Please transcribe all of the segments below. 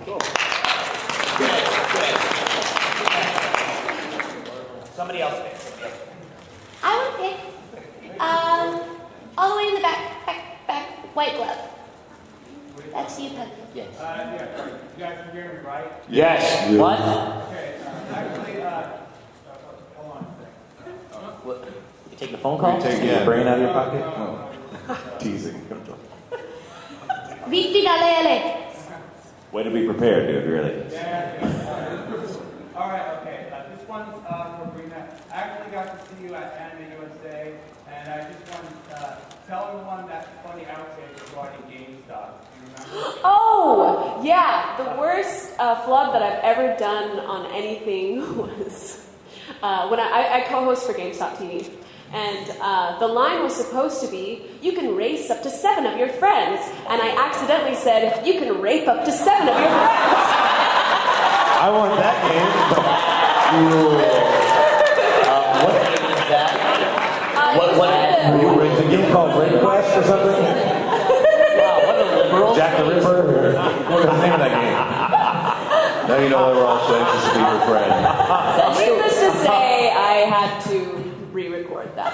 Cool. Good. Somebody else pick. I would pick all the way in the back, white glove. That's you, Puppy. Yes. You guys can hear me, right? Yes. What? Okay. Actually, hold on a second. What? You taking a phone call? Taking your brain out of your pocket? No. Teasing. Vitti da lele. Way to be prepared, dude, really. All right, okay. This one's for Brina. I actually got to see you at Anime USA, and I just want to tell everyone that funny outtake regarding GameStop. You remember? Oh, yeah. The worst flub that I've ever done on anything was when I co-host for GameStop TV. And the line was supposed to be, you can race up to 7 of your friends. And I accidentally said, you can rape up to 7 of your friends. I want that game. What game is that? It's a game called Rape Quest or something? Wow, what a liberal. Jack the Ripper? What was the name of that game? Now you know they were all so anxious to be your friend. Needless to say, I had to re-record that.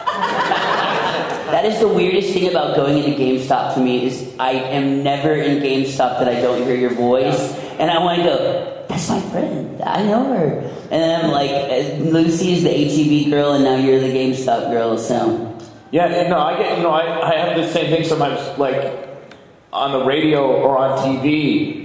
That is the weirdest thing about going into GameStop to me is I am never in GameStop that I don't hear your voice. And I want to go, that's my friend. I know her. And then I'm like, Lucy is the HEB girl, and now you're the GameStop girl, so. Yeah, no, I get, I have the same thing sometimes, like, on the radio or on TV.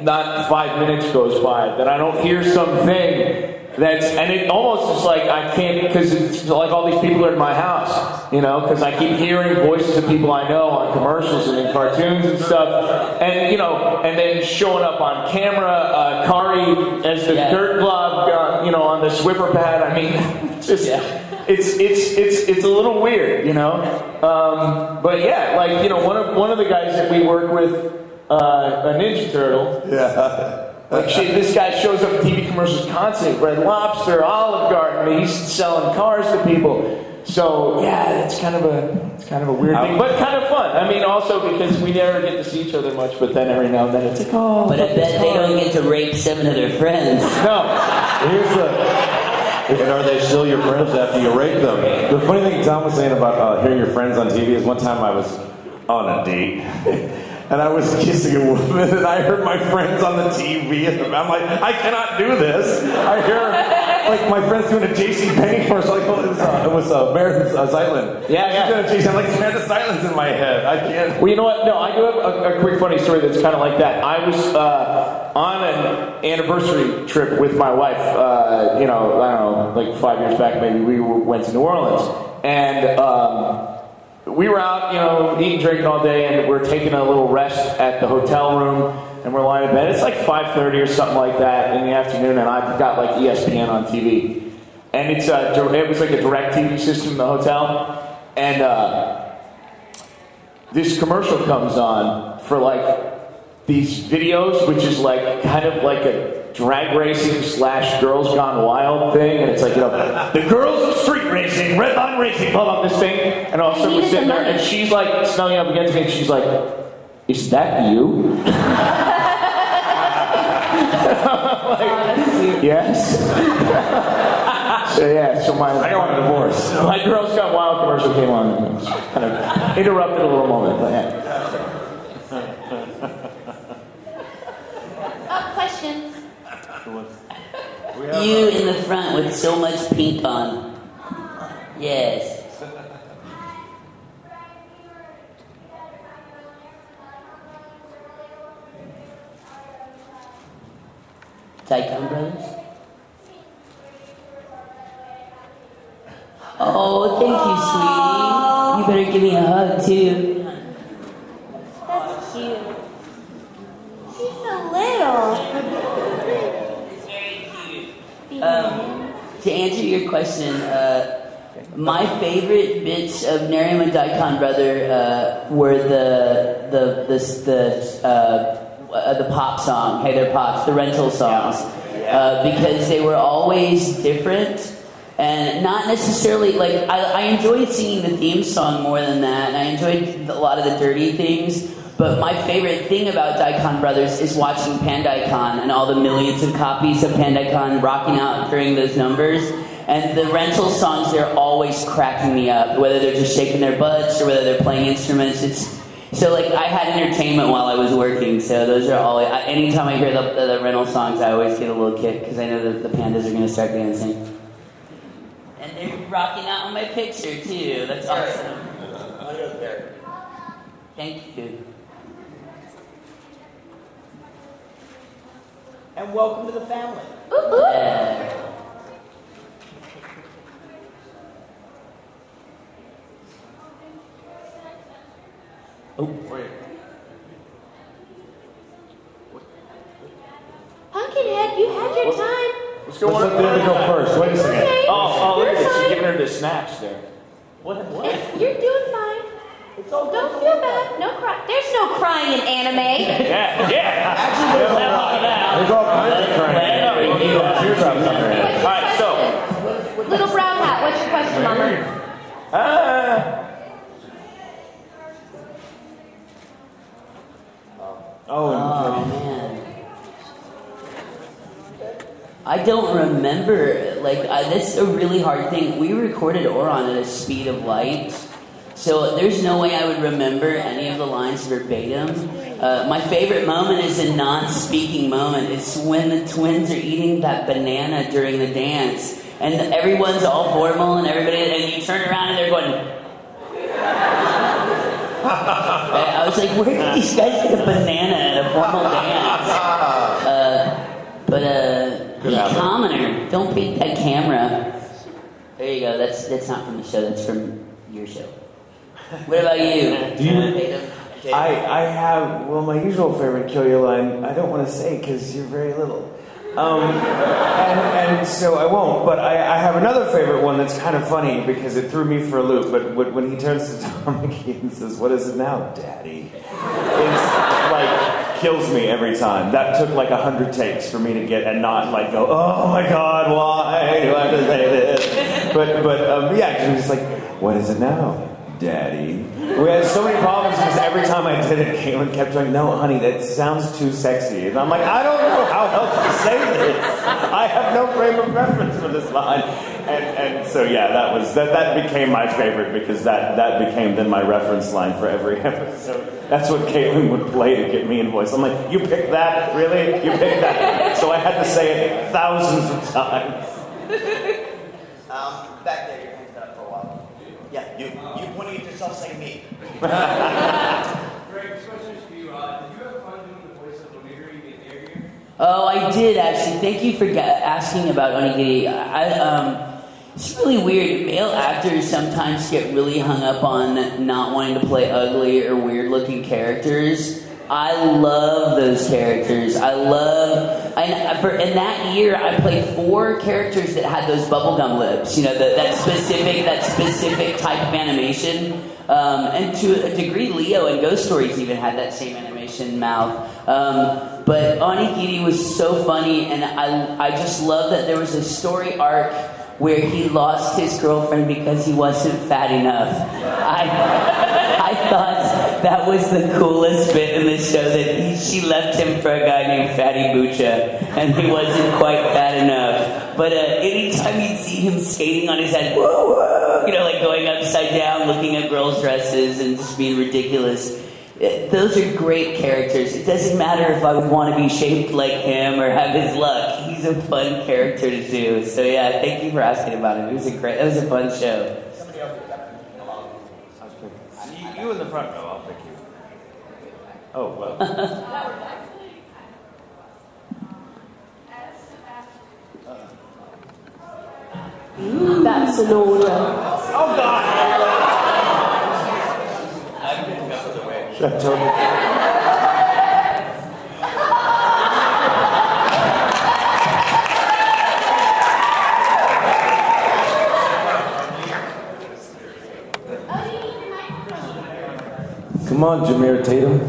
Not 5 minutes goes by that I don't hear something and it almost is like I can't, because it's like all these people are in my house, because I keep hearing voices of people I know on commercials and in cartoons and stuff, and and then showing up on camera, Kari as the dirt glob, on the Swiffer pad. I mean, it's a little weird, but yeah, like one of the guys that we work with, a Ninja Turtle. Yeah. Like this guy shows up in TV commercials constantly. Red Lobster, Olive Garden. He's selling cars to people. So yeah, it's kind of a weird thing, but kind of fun. I mean, also because we never get to see each other much, but then every now and then it's like, oh. But I bet they don't get to rape 7 of their friends. No. And are they still your friends after you rape them? The funny thing Tom was saying about hearing your friends on TV is one time I was on a date. And I was kissing a woman, and I heard my friends on the TV, and I'm like, I cannot do this. I hear, like, my friends doing a JCPenney commercial, like, it was Meredith Zeitlin. Yeah. I'm like, Meredith Zeitlin's in my head. I can't. Well, you know what? No, I do have a quick funny story that's kind of like that. I was on an anniversary trip with my wife, I don't know, like 5 years back, maybe we went to New Orleans, and we were out, eating, drinking all day, and we're taking a little rest at the hotel room, and we're lying in bed. It's like 5:30 or something like that in the afternoon, and I've got like ESPN on TV. And it was like a direct TV system in the hotel, and this commercial comes on for like these videos, which is like kind of like a drag racing / Girls Gone Wild thing, and it's like, the girls of street racing, red line racing, blah, blah, this thing, and all of a sudden we're sitting there, and she's like snuggling up against me, and she's like, is that you? Like, yes. So I got a divorce. My Girls Gone Wild commercial came on, and it was kind of interrupted a little moment, but yeah. Questions? You in the front with so much pink on. Yes. Daikon Brothers? Oh, thank you, sweetie. You better give me a hug, too. That's cute. She's so little. To answer your question, my favorite bits of Nary My Daikon Brother were the pop song, Hey There Pops, the rental songs, because they were always different and not necessarily like I enjoyed singing the theme song more than that, and I enjoyed a lot of the dirty things. But my favorite thing about Daikon Brothers is watching Pandaikon and all the millions of copies of Pandaikon rocking out during those numbers. And the rental songs, they're always cracking me up, whether they're just shaking their butts or whether they're playing instruments. So like I had entertainment while I was working, so those are always, anytime I hear the rental songs, I always get a little kick because I know that the pandas are going to start dancing. And they're rocking out on my picture too, that's awesome. Thank you. And welcome to the family. Yeah. Oh, wait. Pumpkinhead, you had your time. What's going on? Let's let the other go first. Wait a second. Okay. Oh, look at You're this. She's fine. giving her the snaps there. What? You're doing fine. It's all Don't feel bad. No cry. There's no crying in anime. Yeah. Actually, there's a lot. There's all kinds of crying. Teardrops on her head. All right, so. Little brown hat. What's your question, Mama? Oh man. I don't remember, this is a really hard thing. We recorded Oron at a speed of light, so there's no way I would remember any of the lines verbatim. My favorite moment is a non-speaking moment. It's when the twins are eating that banana during the dance, and everyone's all formal and and you turn around and they're going... I was like, where did these guys get a banana at a formal dance? Be commoner. Don't beat that camera. There you go. That's not from the show. That's from your show. What about you? I have, my usual favorite kill your line, I don't want to say because you're very little. And so I won't, but I have another favorite one that's kind of funny because it threw me for a loop, but when he turns to Tom McKee and says, "What is it now, Daddy?" It's like, kills me every time. That took like 100 takes for me to get and not like go, "Oh my God, why do I have to say this?" But yeah, because I'm just like, "What is it now, Daddy?" We had so many problems because every time I did it, Caitlin kept going, "No, honey, that sounds too sexy." And I'm like, I don't know how else to say this. I have no frame of reference for this line. And so yeah, that became my favorite because that became then my reference line for every episode. That's what Caitlin would play to get me in voice. I'm like, you picked that? Really? You picked that? So I had to say it thousands of times. Back there, your hands up for a while. Yeah, you pointing at yourself saying me. Greg, this question is for you. Did you have fun doing the voice of Onigiri in here? Oh, I did actually. Thank you for asking about Onigiri. It's really weird. Male actors sometimes get really hung up on not wanting to play ugly or weird-looking characters. I love those characters. In that year, I played 4 characters that had those bubblegum lips. You know, that specific type of animation. And to a degree, Leo and Ghost Stories even had that same animation mouth. But Onigiri was so funny, and I just love that there was a story arc where he lost his girlfriend because he wasn't fat enough. I thought that was the coolest bit in the show, that she left him for a guy named Fatty Bucha, and he wasn't quite fat enough. But anytime you'd see him skating on his head, whoa, whoa, like going upside down, looking at girls' dresses and just being ridiculous. Those are great characters. It doesn't matter if I would want to be shaped like him or have his luck. He's a fun character to do. So yeah, thank you for asking about him. It was a fun show. Somebody else picked up. You in the front row, I'll pick you. Oh, well. That's an order. Oh, God! I'm getting up the way. Chateau. Come on, Jameer Tatum.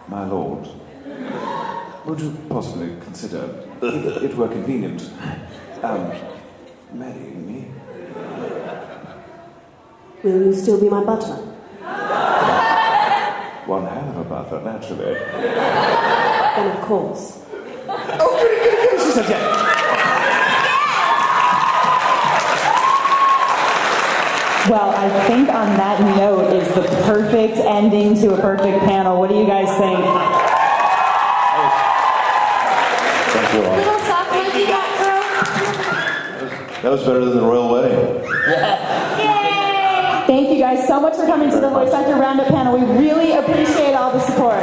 My lord, would you possibly consider, if it were convenient, marrying me? Will you still be my butler? One hell of a butler, naturally. Then of course. Oh, goody. She says yeah. Well, I think on that note is the perfect ending to a perfect panel. What do you guys think? Thank you all. Little soft monkey got girl. That was better than the royal wedding. Thank you guys so much for coming to the Voice Actor Roundup panel. We really appreciate all the support.